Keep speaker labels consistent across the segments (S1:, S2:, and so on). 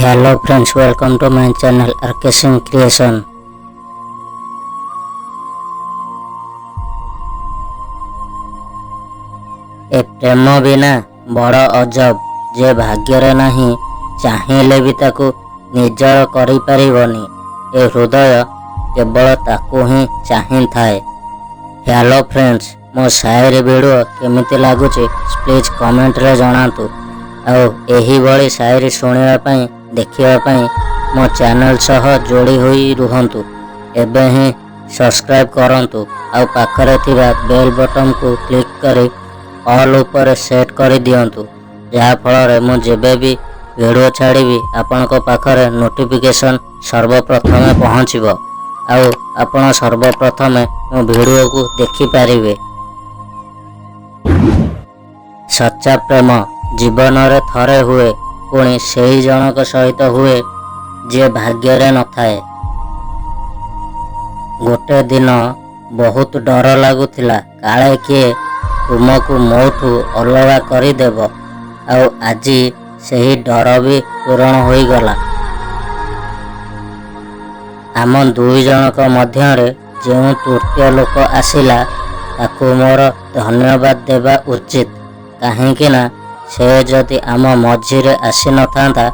S1: Hello friends, welcome to my channel RK Singh Creation। ए प्रेम बिना बड़ अजब जे भाग्ୟରେ ନାହିଁ ଚାହିଁଲେ ବି ତାକୁ ନିଜର କରିପାରିବନି। ଏ ହୃଦୟ କେବଳ ତାକୁ ହିଁ ଚାହିଁଥାଏ। ହ୍ୟାଲୋ ଫ୍ରେଣ୍ଡସ୍, ମୋ ସାଏରୀ ଭିଡ଼ିଓ କେମିତି ଲାଗୁଛି ପ୍ଲିଜ୍ କମେଣ୍ଟରେ ଜଣାନ୍ତୁ। ଆଉ ଏହିଭଳି ସାଏରୀ ଶୁଣିବା ପାଇଁ ଦେଖିବା ପାଇଁ ମୋ ଚ୍ୟାନେଲ ସହ ଯୋଡ଼ି ହୋଇ ରୁହନ୍ତୁ। ଏବେ ହିଁ ସବସ୍କ୍ରାଇବ୍ କରନ୍ତୁ ଆଉ ପାଖରେ ଥିବା ବେଲ୍ ବଟନକୁ କ୍ଲିକ୍ କରି ଅଲ୍ ଉପରେ ସେଟ୍ କରିଦିଅନ୍ତୁ, ଯାହାଫଳରେ ମୁଁ ଯେବେ ବି ଭିଡ଼ିଓ ଛାଡ଼ିବି ଆପଣଙ୍କ ପାଖରେ ନୋଟିଫିକେସନ୍ ସର୍ବପ୍ରଥମେ ପହଞ୍ଚିବ ଆଉ ଆପଣ ସର୍ବପ୍ରଥମେ ମୋ ଭିଡ଼ିଓକୁ ଦେଖିପାରିବେ। ସଚ୍ଚା ପ୍ରେମ ଜୀବନରେ ଥରେ ହୁଏ, ପୁଣି ସେହି ଜଣକ ସହିତ ହୁଏ ଯିଏ ଭାଗ୍ୟରେ ନଥାଏ। ଗୋଟେ ଦିନ ବହୁତ ଡର ଲାଗୁଥିଲା କାଳେ କିଏ ତୁମକୁ ମୋଠୁ ଅଲଗା କରିଦେବ, ଆଉ ଆଜି ସେହି ଡର ବି ପୂରଣ ହୋଇଗଲା। ଆମ ଦୁଇ ଜଣଙ୍କ ମଧ୍ୟରେ ଯେଉଁ ତୃତୀୟ ଲୋକ ଆସିଲା ତାକୁ ମୋର ଧନ୍ୟବାଦ ଦେବା ଉଚିତ, କାହିଁକି ନା ସେ ଯଦି ଆମ ମଝିରେ ଆସିନଥାନ୍ତା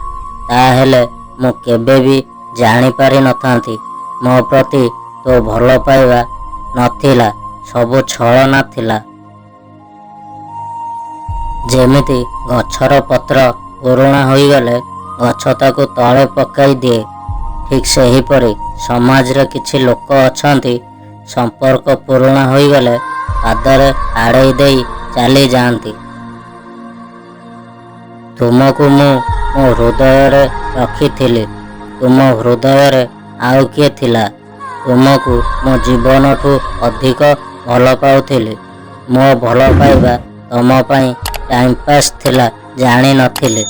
S1: ତାହେଲେ ମୁଁ କେବେ ବି ଜାଣିପାରିନଥାନ୍ତି ମୋ ପ୍ରତି ତୋ ଭଲ ପାଇବା ନଥିଲା, ସବୁ ଛଳନା ଥିଲା। ଯେମିତି ଗଛର ପତ୍ର ପୁରୁଣା ହୋଇଗଲେ ଗଛ ତାକୁ ତଳେ ପକାଇ ଦିଏ, ଠିକ୍ ସେହିପରି ସମାଜରେ କିଛି ଲୋକ ଅଛନ୍ତି ସମ୍ପର୍କ ପୁରୁଣା ହୋଇଗଲେ ପାଦରେ ଆଡ଼େଇ ଦେଇ ଚାଲିଯାଆନ୍ତି। ତୁମକୁ ମୁଁ ମୋ ହୃଦୟରେ ରଖିଥିଲି, ତୁମ ହୃଦୟରେ ଆଉ କିଏ ଥିଲା? ତୁମକୁ ମୋ ଜୀବନଠୁ ଅଧିକ ଭଲ ପାଉଥିଲି। ମୋ ଭଲ ପାଇବା ତମ ପାଇଁ ଟାଇମ୍ ପାସ୍ ଥିଲା ଜାଣିନଥିଲି।